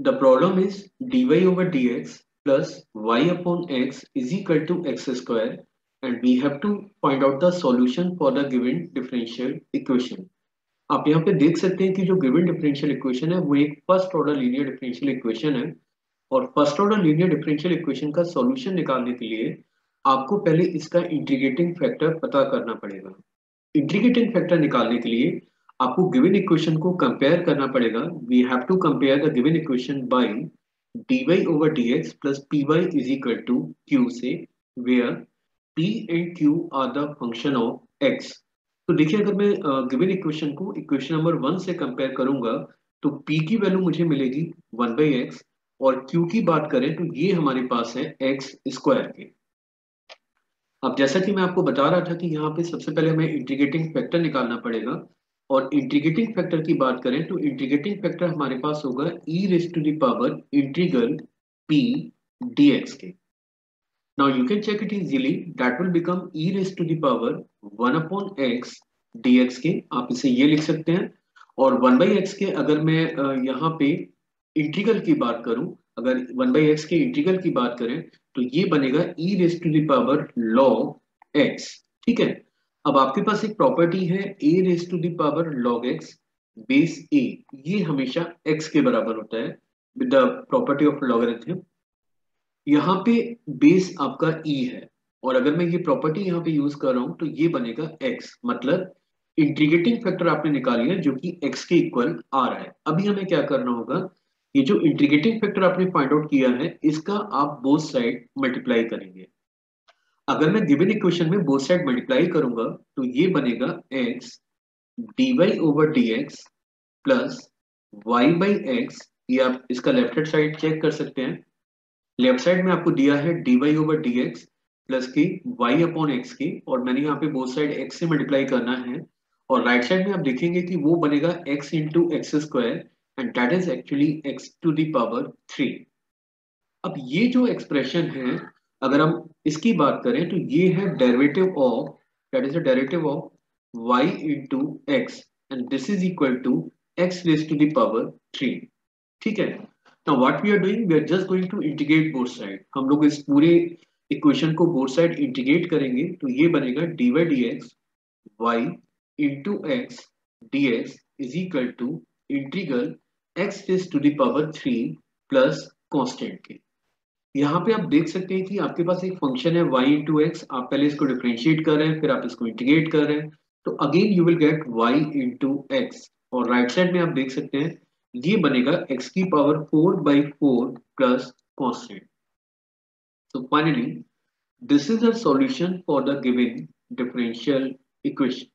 The problem is dy over dx plus y upon x is equal to x square, and we have to find out the solution for the given differential equation. आप यहाँ पे देख सकते हैं कि जो given differential equation है वो एक first order linear differential equation है। और first order linear differential equation का सॉल्यूशन निकालने के लिए आपको पहले इसका इंटीग्रेटिंग फैक्टर पता करना पड़ेगा। इंटीग्रेटिंग फैक्टर निकालने के लिए आपको गिवन इक्वेशन को कंपेयर करना पड़ेगा। We have to compare the given equation by dy over dx plus py is equal to q से, where p and q are the function of x। तो देखिए, अगर मैं गिवन इक्वेशन को equation number 1 से compare करूंगा तो p की वैल्यू मुझे मिलेगी 1/x, और q की बात करें तो ये हमारे पास है x स्क्वायर के। अब जैसा कि मैं आपको बता रहा था कि यहाँ पे सबसे पहले हमें इंटीग्रेटिंग फैक्टर निकालना पड़ेगा। और इंटीग्रेटिंग फैक्टर की बात करें तो इंटीग्रेटिंग फैक्टर हमारे पास होगा e raise to the power integral p dx के। Now you can check it easily, that will become e raise to the power 1 upon x dx के। आप इसे ये लिख सकते हैं। और 1/x के अगर मैं यहाँ पे इंटीग्रल की बात करूं, अगर 1/x के इंटीग्रल की बात करें तो ये बनेगा e raise to the power log x। ठीक है। अब आपके पास एक प्रॉपर्टी है a raise to the power log x base a, ये हमेशा x के बराबर होता है with the property of logarithm. यहाँ पे बेस आपका e है, और अगर मैं ये प्रॉपर्टी यहाँ पे यूज कर रहा हूँ तो ये बनेगा x, मतलब इंटीग्रेटिंग फैक्टर आपने निकाल लिया जो कि x के इक्वल आ रहा है। अभी हमें क्या करना होगा, ये जो इंटीग्रेटिंग फैक्टर आपने फाइंड आउट किया है इसका आप बोथ साइड मल्टीप्लाई करेंगे। अगर मैं गिवन इक्वेशन में बोथ साइड मल्टीप्लाई करूंगा तो ये बनेगा x dy over dx plus y by x. ये आप इसका लेफ्ट हैंड साइड चेक कर सकते हैं। लेफ्ट साइड में आपको दिया है dy ओवर dx प्लस की y अपॉन एक्स की, और मैंने यहाँ पे बोथ साइड x से मल्टीप्लाई करना है। और राइट साइड में आप देखेंगे कि वो बनेगा x into x square, and that is actually x to the power 3। अब ये जो एक्सप्रेशन है, अगर हम इसकी बात करें तो ये है derivative of, that is the derivative of y into x, and this is equal to x raise to the power 3। ठीक है। Now what we are doing, we are just going to integrate both side। हम लोग इस पूरे equation को both side integrate करेंगे तो ये बनेगा dy dx y into x dx is equal to integral x raise to the power 3 plus constant के। यहाँ पे आप देख सकते हैं कि आपके पास एक फंक्शन है y इंटू एक्स, आप पहले इसको डिफरेंशिएट कर रहे हैं फिर आप इसको इंटीग्रेट कर रहे हैं, तो again you will get y into x. और राइट साइड में आप देख सकते हैं ये बनेगा x की power 4/4 plus constant. So finally, this is a solution for the given differential equation.